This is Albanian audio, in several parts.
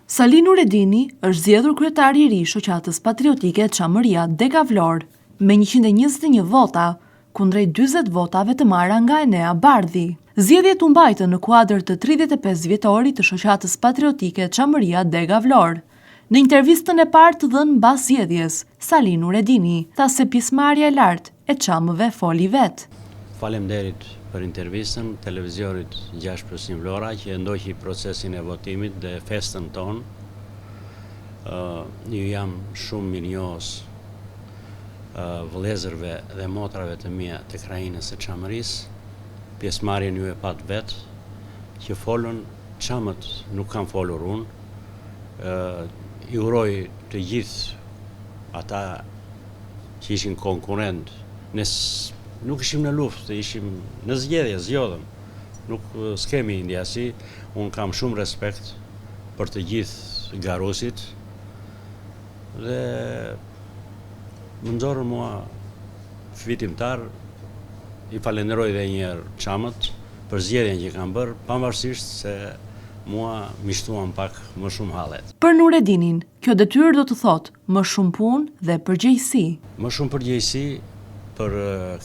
Sali Nuredini është zgjedhur kryetari i ri i Shoqatës Patriotike Çamëria Dega Vlorë me 121 vota kundrejt 40 votave të marra nga Enea Bardhi. Zgjedhjet u mbajtën në kuadër të 35 vjetorit të Shoqatës Patriotike Çamëria Dega Vlorë. Në intervistën e parë të dhënë mbas zgjedhjes, Sali Nuredini tha se pjesëmarrja e lartë e çamëve foli vetë. Faleminderit për intervistën televiziorit 6+1 Vlora që ndoqi procesin e votimit dhe festën tonë. Ju jam shumë mirënjohës vëllezërve dhe motrave të mia të krajinës së Çamërisë. Pjesëmarrjen ju e pat vetë, që folën çamët, nuk kam folur unë. I uroj të gjithë ata që ishin konkurrent, nuk ishim në luftë, ishim në zgjedhje, zgjodhëm. Nuk s'kemi ndjesi, unë kam shumë respekt për të gjithë garusit dhe më nxorën mua fitimtar. I falenderoj dhe njerë çamët për zgjedhjen që kanë bërë, pavarësisht se mua mishtuan pak më shumë hallet. Për Nuredinin, kjo detyrë do të thotë më shumë punë dhe përgjegjësi. Më shumë përgjegjësi për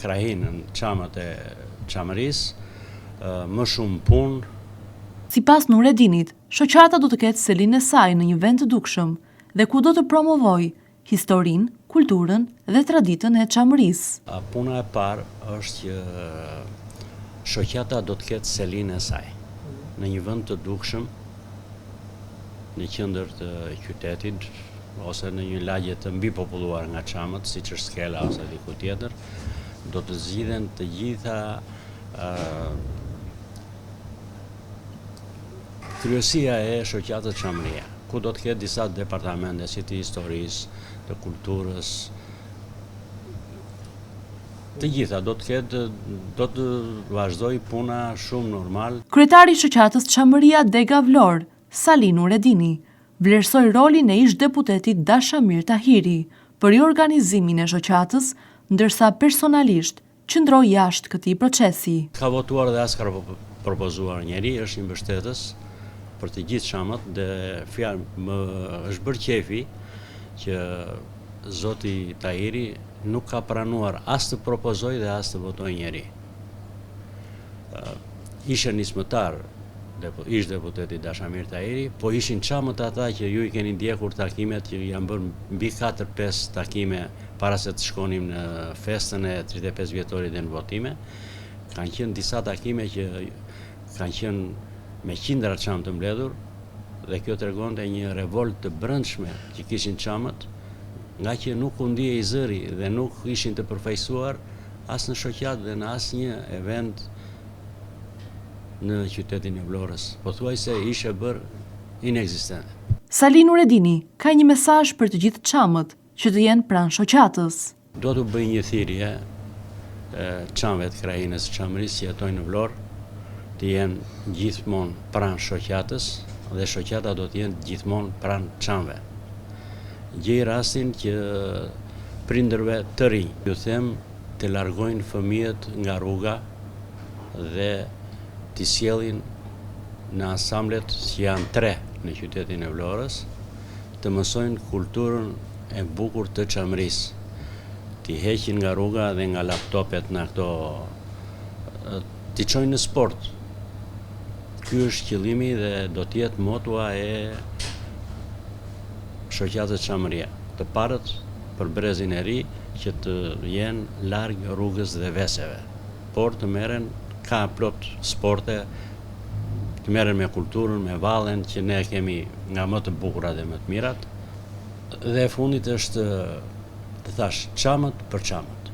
krajinën, çamët e Çamërisë, më shumë punë. Sipas Nuredinit, shoqata do të ketë selinë e saj në një vend të dukshëm dhe ku do të promovojë historinë, kulturën dhe traditën e Çamërisë. Puna e parë është që shoqata do të ketë selinë e saj në një vend të dukshëm, në qendër të qytetit ose në një lagje të mbipopulluar nga çamët, siç është Skela ose diku tjetër, do të zgjidhen të gjitha kryesia e shoqatës Çamëria, ku do të ketë disa departamente si të historisë, të kulturës, të gjitha do të vazhdoj puna shumë normal. Kryetari i Shoqatës Çamëria Dega Vlorë, Sali Nuredini, vlerësoi rolin e ish-deputetit Dashamir Tahiri për organizimin e shoqatës, ndërsa personalisht qëndroi jashtë këtij procesi. Ka votuar dhe as ka propozuar njeri, është një mbështetës për të gjithë çamët dhe më është bërë qefi që zoti Tahiri nuk ka pranuar as të propozoj dhe as të votoj njeri. Ishe nismëtar, ish deputeti Dashamir Tahiri, po ishin çamët ata që ju i keni ndjekur takimet që janë bërë mbi 4-5 takime para se të shkonim në festën e 35 vjetorit dhe në votime. Kanë qenë disa takime që kanë qenë me qindra çamë të mbledhur dhe kjo tregonte një revolt të brendshme që kishin çamët, nga që nuk u ndije i zëri dhe nuk ishin të përfaqësuar as në shoqatë dhe në asnjë event në qytetin e Vlorës. Pothuajse ishte bërë inekzistente. Sali Nuredini ka një mesazh për të gjithë çamët që të jenë pranë shoqatës. Do të bëj një thirrje çamëve të krajinës së Çamërisë që jetojnë në Vlorë të jenë gjithmonë pranë shoqatës dhe shoqata do të jenë gjithmonë pranë çamëve. Gjej rastin që prindërve të rinj, ju them, të largojnë fëmijët nga rruga dhe t'i sjellin në ansamblet që janë 3 në qytetin e Vlorës, të mësojnë kulturën e bukur të Çamërisë, t'i heqin nga rruga dhe nga laptopet në ato, t'i çojnë në sport. Ky është qëllimi dhe do t'jetë motua e Shoqatës Çamëria, të parët për brezin e ri që të jenë larg rrugës dhe veseve, por të merren, ka plot sporte, të merren me kulturën, me vallen që ne kemi nga më të bukurat dhe më të mirat. Dhe fundit është, të thash, çamët për çamët.